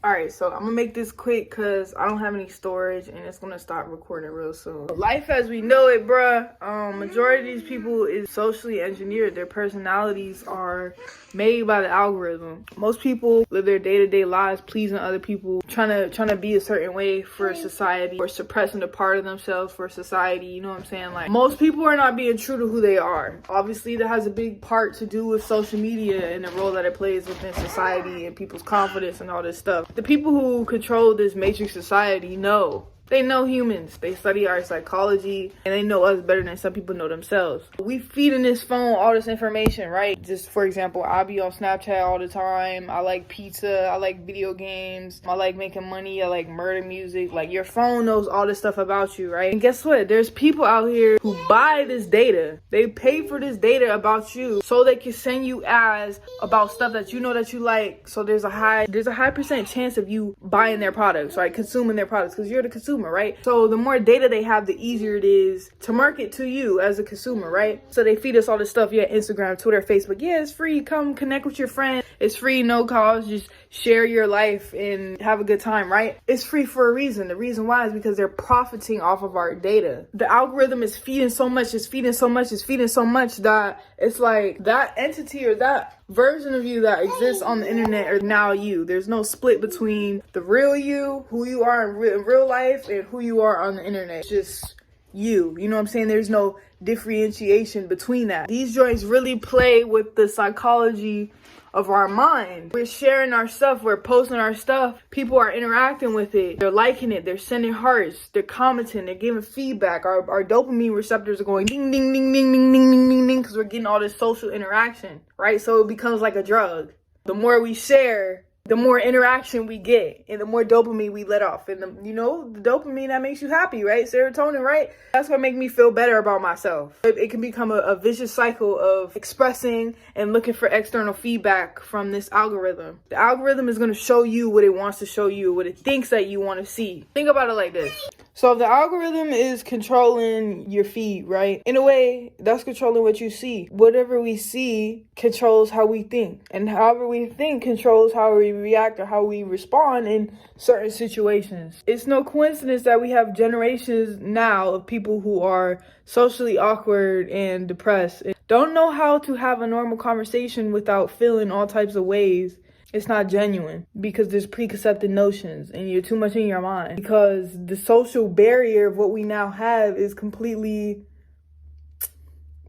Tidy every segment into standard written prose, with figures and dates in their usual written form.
All right, so I'm gonna make this quick because I don't have any storage and it's gonna stop recording real soon. Life as we know it, bruh. Majority of these people is socially engineered. Their personalities are made by the algorithm. Most people live their day-to-day lives pleasing other people, trying to be a certain way for society, or suppressing a part of themselves for society. You know what I'm saying? Like, most people are not being true to who they are. Obviously, that has a big part to do with social media and the role that it plays within society and people's confidence and all this stuff. The people who control this matrix society know. They know humans. They study our psychology, and they know us better than some people know themselves. We feed in this phone all this information, right? Just for example, I be on Snapchat all the time. I like pizza. I like video games. I like making money. I like murder music. Like, your phone knows all this stuff about you, right? And guess what? There's people out here who buy this data. They pay for this data about you so they can send you ads about stuff that you know that you like. So there's a high percent chance of you buying their products, right? Consuming their products, because you're the consumer, right? So the more data they have, the easier it is to market to you as a consumer, right? So they feed us all this stuff. Yeah, Instagram, Twitter, Facebook. Yeah, it's free. Come connect with your friends. It's free, no cost. Just share your life and have a good time, right? It's free for a reason. The reason why is because they're profiting off of our data. The algorithm is feeding so much, that it's like that entity or that version of you that exists on the internet are now you. There's no split between the real you, who you are in real life, and who you are on the internet. It's just you. You know what I'm saying? There's no differentiation between that. These joints really play with the psychology of our mind. We're sharing our stuff, we're posting our stuff, people are interacting with it, they're liking it, they're sending hearts, they're commenting, they're giving feedback. Our dopamine receptors are going ding ding ding ding ding ding ding ding ding because we're getting all this social interaction, right? So it becomes like a drug. The more we share, the more interaction we get, and the more dopamine we let off. And the dopamine that makes you happy, right? Serotonin, right? That's what makes me feel better about myself. It can become a vicious cycle of expressing and looking for external feedback from this algorithm. The algorithm is going to show you what it wants to show you, what it thinks that you want to see. Think about it like this. So if the algorithm is controlling your feed, right? In a way, that's controlling what you see. Whatever we see controls how we think. And however we think controls how we react or how we respond in certain situations. It's no coincidence that we have generations now of people who are socially awkward and depressed. And don't know how to have a normal conversation without feeling all types of ways. It's not genuine because there's preconceived notions and you're too much in your mind, because the social barrier of what we now have is completely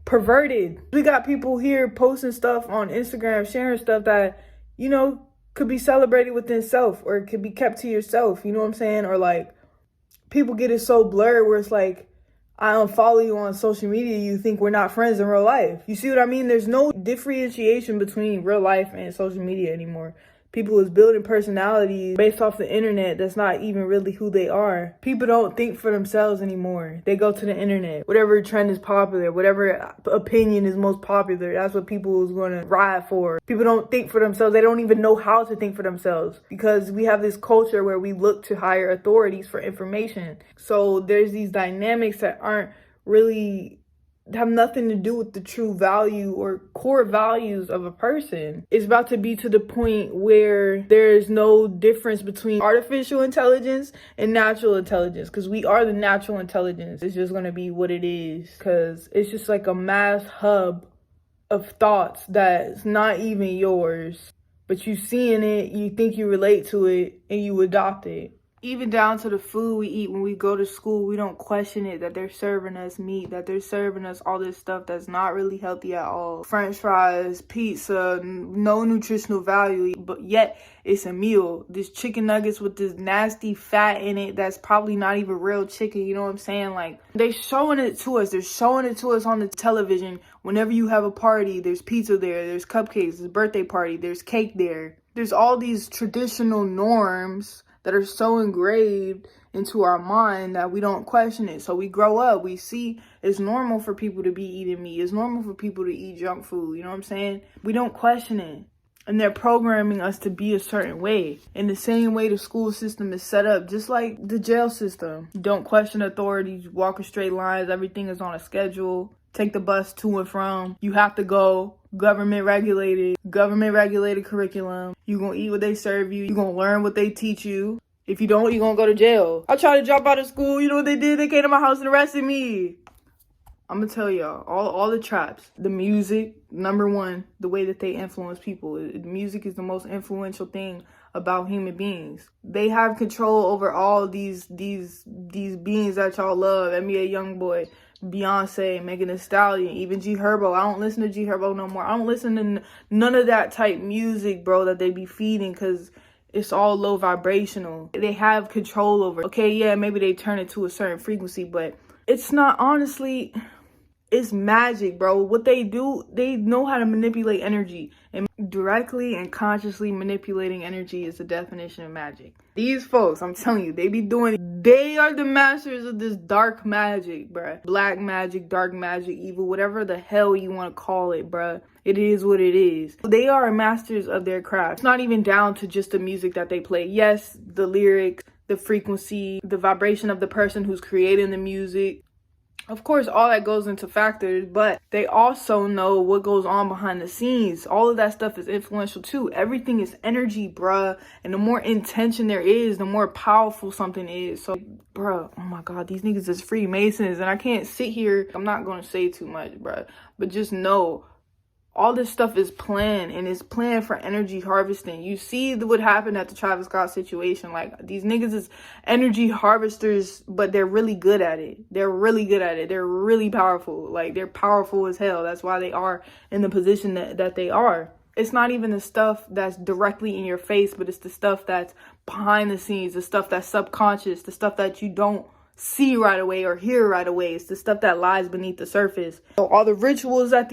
perverted. We got people here posting stuff on Instagram, sharing stuff that, could be celebrated within self, or it could be kept to yourself. You know what I'm saying? Or like, people get it so blurred where it's like, I unfollow you on social media, you think we're not friends in real life. You see what I mean? There's no differentiation between real life and social media anymore. People is building personalities based off the internet that's not even really who they are. People don't think for themselves anymore. They go to the internet. Whatever trend is popular, whatever opinion is most popular, that's what people is going to ride for. People don't think for themselves. They don't even know how to think for themselves, because we have this culture where we look to higher authorities for information. So there's these dynamics that aren't really have nothing to do with the true value or core values of a person. It's about to be to the point where there is no difference between artificial intelligence and natural intelligence, because we are the natural intelligence. It's just going to be what it is, because it's just like a mass hub of thoughts that's not even yours, but you seeing it, you think you relate to it, and you adopt it. Even down to the food we eat when we go to school, we don't question it, that they're serving us meat, that they're serving us all this stuff that's not really healthy at all. French fries, pizza, no nutritional value, but yet it's a meal. This chicken nuggets with this nasty fat in it that's probably not even real chicken, you know what I'm saying? Like, they're showing it to us. They're showing it to us on the television. Whenever you have a party, there's pizza there, there's cupcakes, there's birthday party, there's cake there. There's all these traditional norms that are so engraved into our mind that we don't question it. So we grow up, we see it's normal for people to be eating meat. It's normal for people to eat junk food. You know what I'm saying? We don't question it. And they're programming us to be a certain way. In the same way the school system is set up, just like the jail system. You don't question authorities, walk in straight lines, everything is on a schedule. Take the bus to and from. You have to go. government regulated curriculum. You gonna eat what they serve you. You gonna learn what they teach you. If you don't, you gonna go to jail. I tried to drop out of school. You know what they did? They came to my house and arrested me. I'm gonna tell y'all, all the traps, the music, number one, the way that they influence people. Music is the most influential thing about human beings. They have control over all these beings that y'all love. NBA Youngboy, Beyonce, Megan Thee Stallion, even G Herbo. I don't listen to G Herbo no more. I don't listen to none of that type music, bro, that they be feeding, because it's all low vibrational. They have control over it. Okay, yeah, maybe they turn it to a certain frequency, but it's not, honestly, it's magic, bro. What they do, they know how to manipulate energy. And directly and consciously manipulating energy is the definition of magic. These folks, I'm telling you, they are the masters of this dark magic, bruh. Black magic, dark magic, evil, whatever the hell you want to call it, bruh. It is what it is. They are masters of their craft. It's not even down to just the music that they play. Yes, the lyrics, the frequency, the vibration of the person who's creating the music. Of course, all that goes into factors, but they also know what goes on behind the scenes. All of that stuff is influential too. Everything is energy, bruh. And the more intention there is, the more powerful something is. So, bruh, oh my God, these niggas is Freemasons. And I can't sit here, I'm not going to say too much, bruh. But just know, all this stuff is planned, and it's planned for energy harvesting. You see what happened at the Travis Scott situation. Like, these niggas is energy harvesters, but they're really good at it. They're really good at it. They're really powerful. Like, they're powerful as hell. That's why they are in the position that they are. It's not even the stuff that's directly in your face, but it's the stuff that's behind the scenes, the stuff that's subconscious, the stuff that you don't see right away or hear right away. It's the stuff that lies beneath the surface. So all the rituals that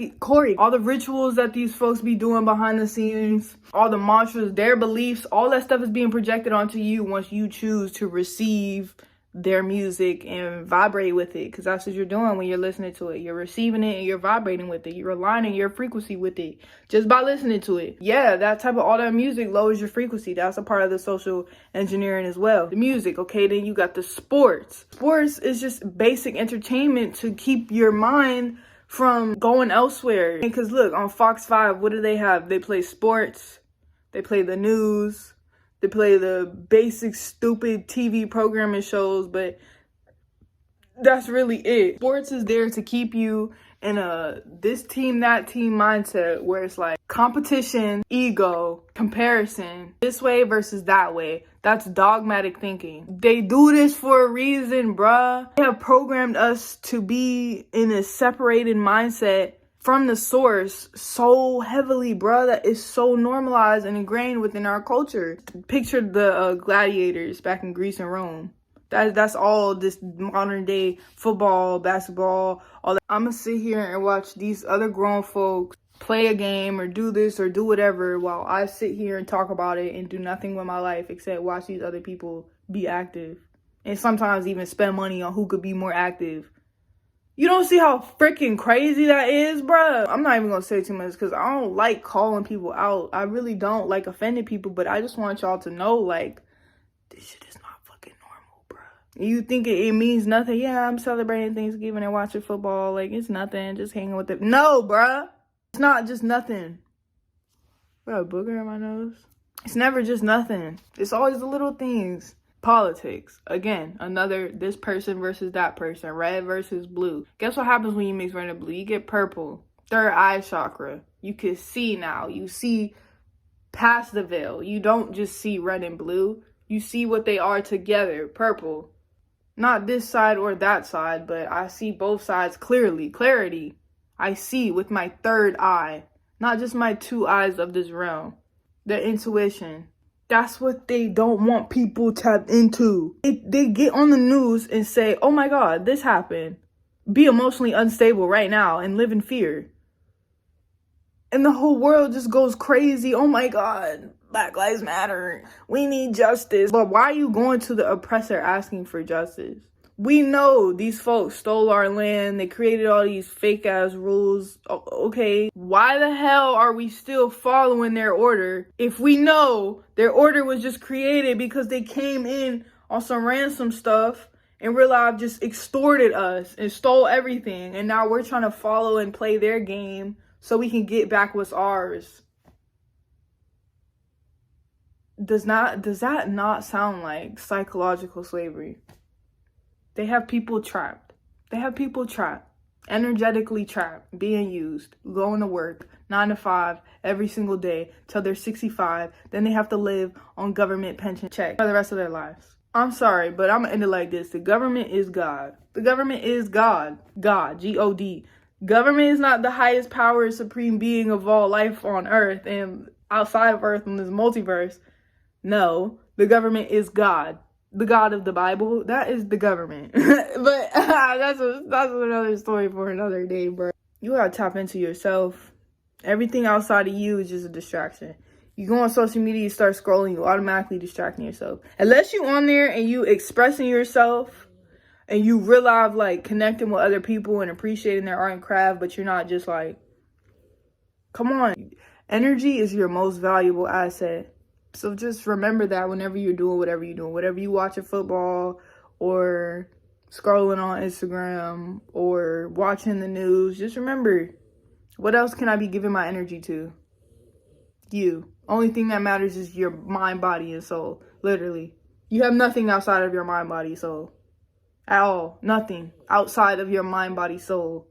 these folks be doing behind the scenes, all the mantras, their beliefs, all that stuff is being projected onto you once you choose to receive their music and vibrate with it, because that's what you're doing when you're listening to it. You're receiving it and you're vibrating with it. You're aligning your frequency with it just by listening to it. Yeah, that type of all that music lowers your frequency. That's a part of the social engineering as well. The music, okay, then you got the sports. Sports is just basic entertainment to keep your mind from going elsewhere. Because look, on Fox 5, what do they have? They play sports, they play the news, they play the basic stupid TV programming shows, but that's really it. Sports is there to keep you in a this team, that team mindset where it's like competition, ego, comparison, this way versus that way. That's dogmatic thinking. They do this for a reason, bruh. They have programmed us to be in a separated mindset from the source so heavily, bruh, that is so normalized and ingrained within our culture. Picture the gladiators back in Greece and Rome. That's all this modern day football, basketball, all that. I'm gonna sit here and watch these other grown folks play a game or do this or do whatever while I sit here and talk about it and do nothing with my life except watch these other people be active. And sometimes even spend money on who could be more active. You don't see how freaking crazy that is, bruh? I'm not even gonna say too much because I don't like calling people out. I really don't like offending people, but I just want y'all to know, like, this shit is not fucking normal, bruh. You think it means nothing? Yeah, I'm celebrating Thanksgiving and watching football. Like, it's nothing. Just hanging with it. No, bruh. It's not just nothing. Got a booger in my nose. It's never just nothing. It's always the little things. Politics. Again, another this person versus that person. Red versus blue. Guess what happens when you mix red and blue? You get purple. Third eye chakra. You can see now. You see past the veil. You don't just see red and blue. You see what they are together. Purple. Not this side or that side, but I see both sides clearly. Clarity. I see with my third eye. Not just my two eyes of this realm. The intuition. That's what they don't want people tapped into. They get on the news and say, oh my God, this happened. Be emotionally unstable right now and live in fear. And the whole world just goes crazy. Oh my God, Black Lives Matter. We need justice. But why are you going to the oppressor asking for justice? We know these folks stole our land. They created all these fake ass rules. Okay, why the hell are we still following their order if we know their order was just created because they came in on some ransom stuff and real life just extorted us and stole everything, and now we're trying to follow and play their game so we can get back what's ours. Does that not sound like psychological slavery? They have people trapped. Energetically trapped, being used, going to work 9 to 5 every single day till they're 65. Then they have to live on government pension check for the rest of their lives. I'm sorry, but I'm gonna end it like this. The government is God. The government is God. God, G-O-D. Government is not the highest power, supreme being of all life on earth and outside of earth in this multiverse. No, the government is God. The God of the Bible, that is the government. But that's another story for another day, bro. You gotta tap into yourself. Everything outside of you is just a distraction. You go on social media, you start scrolling, you automatically distracting yourself. Unless you on there and you expressing yourself and you realize like connecting with other people and appreciating their art and craft, but you're not just like, come on. Energy is your most valuable asset. So just remember that whenever you're doing whatever you're doing, whatever you watching football or scrolling on Instagram or watching the news, just remember, what else can I be giving my energy to? You. Only thing that matters is your mind, body, and soul. Literally. You have nothing outside of your mind, body, soul. At all. Nothing outside of your mind, body, soul.